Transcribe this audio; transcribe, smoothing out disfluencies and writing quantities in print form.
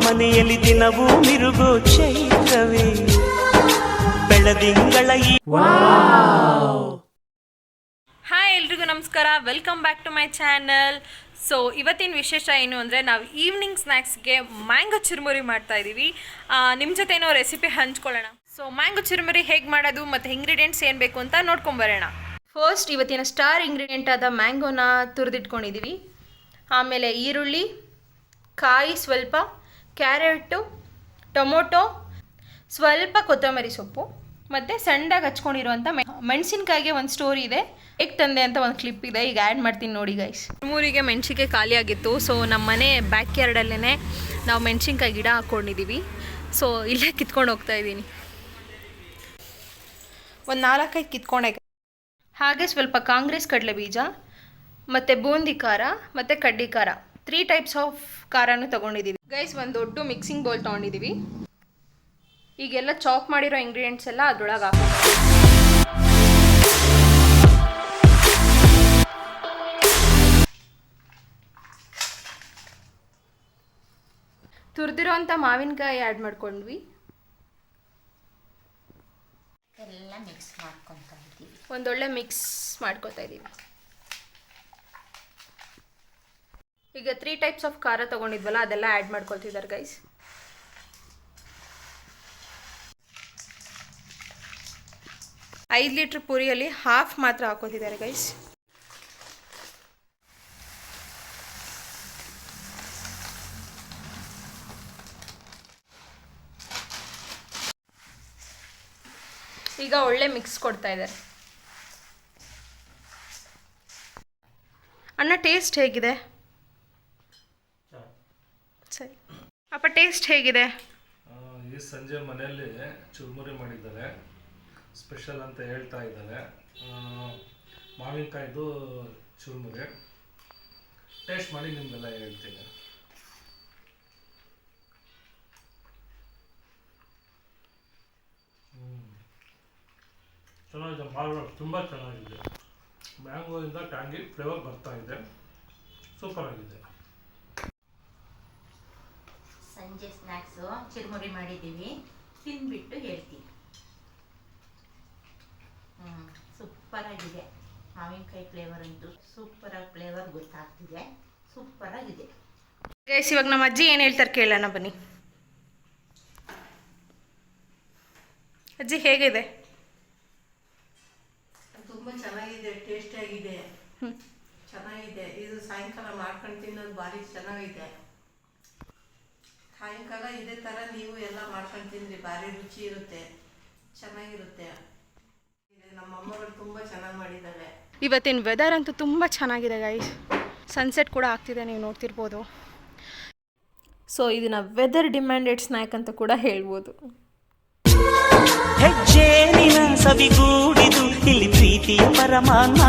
ಮನೆಯಲ್ಲಿ ದಿನವೂ ಮಿರುಗೋ ಚೈತ್ರವೇ ಬೆಳದಿಂಗಳ ಹಾಯ್ ಎಲ್ರಿಗೂ ನಮಸ್ಕಾರ, welcome back to my channel. So ಇವತ್ತಿನ ವಿಶೇಷ ಏನು ಅಂದರೆ ನಾವು ಈವ್ನಿಂಗ್ ಸ್ನ್ಯಾಕ್ಸ್ಗೆ ಮ್ಯಾಂಗೋ ಚುರುಮುರಿ ಮಾಡ್ತಾ ಇದ್ದೀವಿ. ನಿಮ್ಮ ಜೊತೆ ಏನೋ ರೆಸಿಪಿ ಹಂಚ್ಕೊಳ್ಳೋಣ. ಸೊ ಮ್ಯಾಂಗೋ ಚುರುಮುರಿ ಹೇಗೆ ಮಾಡೋದು ಮತ್ತು ಇಂಗ್ರೀಡಿಯೆಂಟ್ಸ್ ಏನು ಬೇಕು ಅಂತ ನೋಡ್ಕೊಂಬರೋಣ. ಫಸ್ಟ್ ಇವತ್ತಿನ ಸ್ಟಾರ್ ಇಂಗ್ರೀಡಿಯೆಂಟ್ ಆದ ಮ್ಯಾಂಗೋನ ತುರಿದಿಟ್ಕೊಂಡಿದ್ದೀವಿ. ಆಮೇಲೆ ಈರುಳ್ಳಿ, ಕಾಯಿ ಸ್ವಲ್ಪ, ಕ್ಯಾರೆಟು, ಟೊಮೊಟೊ, ಸ್ವಲ್ಪ ಕೊತ್ತಂಬರಿ ಸೊಪ್ಪು ಮತ್ತು ಸಣ್ಣದಾಗಿ ಹಚ್ಕೊಂಡಿರುವಂಥ ಮೆಣಸಿನ್ಕಾಯಿಗೆ ಒಂದು ಸ್ಟೋರಿ ಇದೆ, ಹೇಗೆ ತಂದೆ ಅಂತ ಒಂದು ಕ್ಲಿಪ್ ಇದೆ, ಈಗ ಆ್ಯಡ್ ಮಾಡ್ತೀನಿ ನೋಡಿ ಗೈಸ್. ಮೂರಿಗೆ ಮೆಣಸಿನ್ಕಾಯಿ ಖಾಲಿ ಆಗಿತ್ತು. ಸೊ ನಮ್ಮ ಮನೆ ಬ್ಯಾಕ್ ಯಾರ್ಡಲ್ಲೇ ನಾವು ಮೆಣಸಿನ್ಕಾಯಿ ಗಿಡ ಹಾಕ್ಕೊಂಡಿದ್ದೀವಿ. ಸೊ ಇಲ್ಲೇ ಕಿತ್ಕೊಂಡು ಹೋಗ್ತಾ ಇದ್ದೀನಿ. ಒಂದು 4-5 ಕಿತ್ಕೊಂಡೆ. ಹಾಗೆ ಸ್ವಲ್ಪ ಕಾಂಗ್ರೆಸ್ ಕಡಲೆ ಬೀಜ ಮತ್ತು ಬೂಂದಿ ಖಾರ ಮತ್ತು ಕಡ್ಡಿ ಖಾರ, 3 ಟೈಪ್ಸ್ ಆಫ್ ಖಾರನೂ ತೊಗೊಂಡಿದ್ದೀವಿ ಗೈಸ್. ಒಂದು ದೊಡ್ಡ ಮಿಕ್ಸಿಂಗ್ ಬೌಲ್ ತೊಗೊಂಡಿದ್ದೀವಿ. ಈಗೆಲ್ಲ ಚಾಪ್ ಮಾಡಿರೋ ಇಂಗ್ರೀಡಿಯೆಂಟ್ಸ್ ಎಲ್ಲ ಅದ್ರೊಳಗೆ ಹಾಕಿ ತುರಿದಿರೋಂಥ ಮಾವಿನಕಾಯಿ ಆ್ಯಡ್ ಮಾಡ್ಕೊಂಡ್ವಿ. ಎಲ್ಲ ಮಿಕ್ಸ್ ಮಾಡ್ಕೊತಾ ಇದ್ದೀವಿ. ಒಂದೊಳ್ಳೆ ಮಿಕ್ಸ್ ಮಾಡ್ಕೊತಾ ಇದ್ದೀವಿ. ಈಗ 3 ಟೈಪ್ಸ್ ಆಫ್ ಖಾರ ತೊಗೊಂಡಿದ್ವಲ್ಲ ಅದೆಲ್ಲ ಆ್ಯಡ್ ಮಾಡ್ಕೊಳ್ತಿದ್ದಾರೆ ಗೈಸ್. 5 ಲೀಟ್ರ್ ಪುರಿಯಲ್ಲಿ ಹಾಫ್ ಮಾತ್ರ ಹಾಕೋತಿದ್ದಾರೆ ಗೈಸ್. ಈಗ ಒಳ್ಳೆ ಮಿಕ್ಸ್ ಕೊಡ್ತಾ ಇದ್ದಾರೆ. ಅಣ್ಣ ಟೇಸ್ಟ್ ಹೇಗಿದೆ? ಸರಿ ಅಪ್ಪ, ಟೇಸ್ಟ್ ಹೇಗಿದೆ? ಈ ಸಂಜೆ ಮನೆಯಲ್ಲಿ ಚುರುಮುರಿ ಮಾಡಿದ್ದಾರೆ, ಸ್ಪೆಷಲ್ ಅಂತ ಹೇಳ್ತಾ ಇದ್ದಾರೆ. ಮಾವಿನಕಾಯ್ದು ಚುರುಮುರಿ ಟೇಸ್ಟ್ ಮಾಡಿ ನಿಮಗೆಲ್ಲ ಹೇಳ್ತೀನಿ. ಚೆನ್ನಾಗಿದೆ, ತುಂಬ ಚೆನ್ನಾಗಿದೆ. ಮ್ಯಾಂಗೋಯಿಂದ ಟ್ಯಾಂಗಿ ಫ್ಲೇವರ್ ಬರ್ತಾ ಇದೆ, ಸೂಪರ್ ಆಗಿದೆ. ಸಂಜೆ ಸ್ನ್ಯಾಕ್ಸು ಚುರುಮುರಿ ಮಾಡಿದ್ದೀವಿ, ತಿಂದ್ಬಿಟ್ಟು ಹೇಳ್ತೀವಿ. ಸೂಪರಾಗಿದೆ. ಮಾವಿನಕಾಯಿ ಫ್ಲೇವರ್ ಅಂತೂ ಸೂಪರಾಗಿ ಫ್ಲೇವರ್ ಗೊತ್ತಾಗ್ತಿದೆ, ಸೂಪರಾಗಿದೆ ಗೈಸ್. ಇವಾಗ ನಮ್ಮ ಅಜ್ಜಿ ಏನು ಹೇಳ್ತಾರೆ ಕೇಳೋಣ ಬನ್ನಿ. ಅಜ್ಜಿ ಹೇಗಿದೆ? ತುಂಬ ಚೆನ್ನಾಗಿದೆ, ಟೇಸ್ಟಿಯಾಗಿದೆ, ಚೆನ್ನಾಗಿದೆ. ಇದು ಸಾಯಂಕಾಲ ಮಾಡ್ಕೊಂಡು ತಿನ್ನೋದು ಭಾರಿ ಚೆನ್ನಾಗಿದೆ. ಸಾಯಂಕಾಲ ಇದೇ ಥರ ನೀವು ಎಲ್ಲ ಮಾಡ್ಕೊಂಡು ತಿನ್ನಿರಿ, ಭಾರಿ ರುಚಿ ಇರುತ್ತೆ, ಚೆನ್ನಾಗಿರುತ್ತೆ. ನಮ್ಮ ಅಮ್ಮಗಳು ತುಂಬ ಚೆನ್ನಾಗಿ ಮಾಡಿದ್ದಾರೆ. ಇವತ್ತಿನ ವೆದರ್ ಅಂತೂ ತುಂಬ ಚೆನ್ನಾಗಿದೆ ಗೈಸ್. ಸನ್ಸೆಟ್ ಕೂಡ ಆಗ್ತಿದೆ, ನೀವು ನೋಡ್ತಿರ್ಬೋದು. ಸೊ ಇದನ್ನ ವೆದರ್ ಡಿಮ್ಯಾಂಡೆಡ್ ಸ್ನ್ಯಾಕ್ ಅಂತ ಕೂಡ ಹೇಳ್ಬೋದು. ಹೆಜ್ಜೆ ನಿನ ಸವಿಗೂಡಿದು ಇಲ್ಲಿ ಪ್ರೀತಿಯ ಪರಮಾನ.